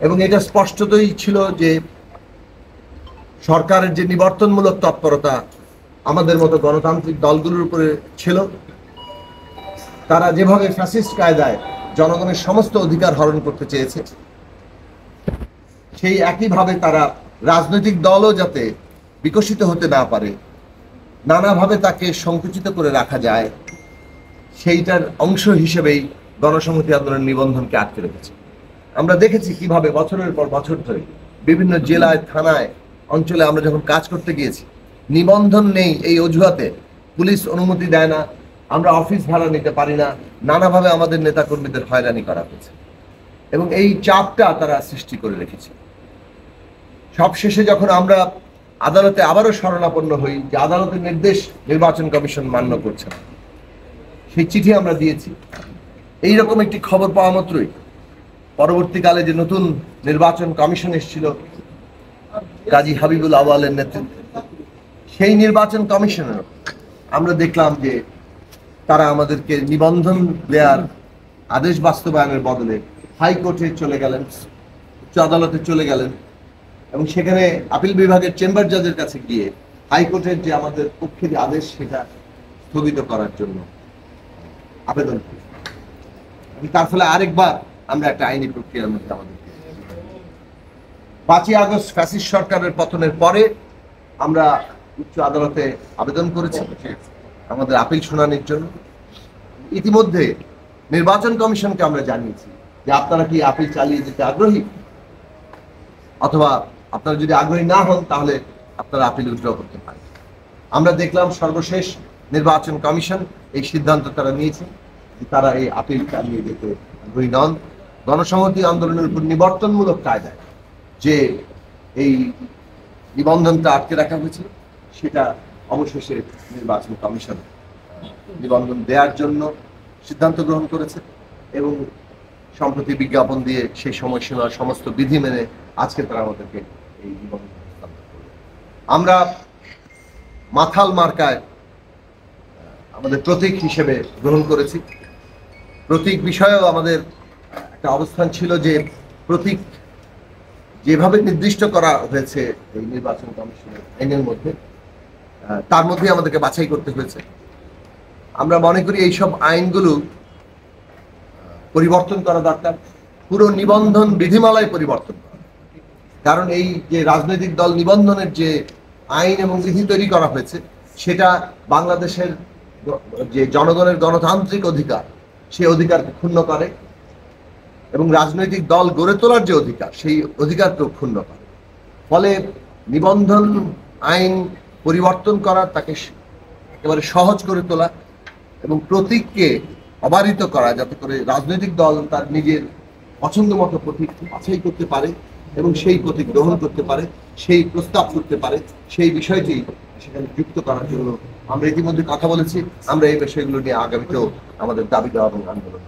এবং এটা স্পষ্টতই ছিল যে সরকারের যে নিবর্তনমূলক তৎপরতা আমাদের মতো গণতান্ত্রিক দলগুলোর উপরে ছিল, তারা যেভাবে ফ্যাসিস্ট কায়দায় জনগণের সমস্ত অধিকার হরণ করতে চেয়েছে, সেই একইভাবে তারা রাজনৈতিক দলও যাতে বিকশিত হতে না পারে, নানাভাবে তাকে সংকুচিত করে রাখা যায়, সেইটার অংশ হিসেবেই গণসংহতি আন্দোলন নিবন্ধনকে আটকে রেখেছে। আমরা দেখেছি কিভাবে বছরের পর বছর ধরে বিভিন্ন জেলায়, থানায়, অঞ্চলে আমরা যখন কাজ করতে গিয়েছি, নিবন্ধন নেই এই অজুহাতে পুলিশ অনুমতি দেয় না, আমরা অফিস ভাড়া নিতে পারি না, নানাভাবে আমাদের নেতাকর্মীদের হয়রানি করা হয়েছে এবং এই চাপটা তারা সৃষ্টি করে রেখেছে। সবশেষে যখন আমরা আদালতে আবারও শরণাপন্ন হই যে আদালতের নির্দেশ নির্বাচন কমিশন মান্য করছে না, সেই চিঠি আমরা দিয়েছি। এইরকম একটি খবর পাওয়া মাত্রই পরবর্তীকালে যে নতুন নির্বাচন কমিশন এসেছিল কাজী হাবিবুল আওয়ালের নেতৃত্বে, সেই নির্বাচন কমিশনের আমরা দেখলাম যে তারা আমাদেরকে নিবন্ধন দেওয়ার আদেশ বাস্তবায়নের বদলে হাইকোর্টে চলে গেলেন, উচ্চ আদালতে চলে গেলেন এবং সেখানে আপিল বিভাগের চেম্বার জাজের কাছে গিয়ে হাইকোর্টের যে আমাদের পক্ষে যে আদেশ সেটা স্থগিত করার জন্য আবেদন করি। তার ফলে আরেকবার আমরা একটা আইনি প্রক্রিয়ার মধ্যে আমাদের 5ই আগস্ট ফ্যাসিস্ট সরকারের পতনের পরে আমরা উচ্চ আদালতে আবেদন করেছি আমাদের আপিল শুনানির জন্য। ইতিমধ্যে নির্বাচন কমিশনকে আমরা জানিয়েছি যে আপনারা কি আপিল চালিয়ে যেতে আগ্রহী, অথবা আপনারা যদি আগ্রহী না হন তাহলে আপনারা আপিল উইথড্র করতে পারেন। আমরা দেখলাম সর্বশেষ নির্বাচন কমিশন এই সিদ্ধান্ত তারা নিয়েছে যে তারা এই আপিল চালিয়ে যেতে আগ্রহী নন। গণসংহতি আন্দোলনের উপর নিবর্তনমূলক কায়দায় যে এই নিবন্ধনটা আটকে রাখা হয়েছিল সেটা অবশেষে নির্বাচন কমিশন নিবন্ধন দেওয়ার জন্য সিদ্ধান্ত গ্রহণ করেছে এবং সম্প্রতি বিজ্ঞাপন দিয়ে সেই সময়সীমার সমস্ত বিধি মেনে আজকে তারা আমাদেরকে এই নিবন্ধন করবে। আমরা মাথাল মার্কায় আমাদের প্রতীক হিসেবে গ্রহণ করেছি। প্রতীক বিষয়েও আমাদের একটা অবস্থান ছিল যে প্রতীক যেভাবে নির্দিষ্ট করা হয়েছে এই নির্বাচন কমিশনের আইনের মধ্যে, তার মধ্যে আমাদেরকে বাছাই করতে হয়েছে। আমরা মনে করি এইসব আইনগুলো পরিবর্তন করা দরকার, পুরো নিবন্ধন বিধিমালায় পরিবর্তন করা, কারণ এই যে রাজনৈতিক দল নিবন্ধনের যে আইন এবং বিধি তৈরি করা হয়েছে সেটা বাংলাদেশের যে জনগণের গণতান্ত্রিক অধিকার সেই অধিকারকে ক্ষুণ্ণ করে এবং রাজনৈতিক দল গড়ে তোলার যে অধিকার সেই অধিকারকেও ক্ষুণ্ণ করে। ফলে নিবন্ধন আইন পরিবর্তন করা, তাকে একেবারে সহজ করে তোলা এবং প্রতীককে অবারিত করা, যাতে করে রাজনৈতিক দল তার নিজের পছন্দ মতো প্রতীক বাছাই করতে পারে এবং সেই প্রতীক গ্রহণ করতে পারে, সেই প্রস্তাব করতে পারে, সেই বিষয়টি সেখানে যুক্ত করার জন্য আমরা ইতিমধ্যে কথা বলেছি। আমরা এই বিষয়গুলো নিয়ে আগামীতেও আমাদের দাবি দেওয়া এবং আন্দোলন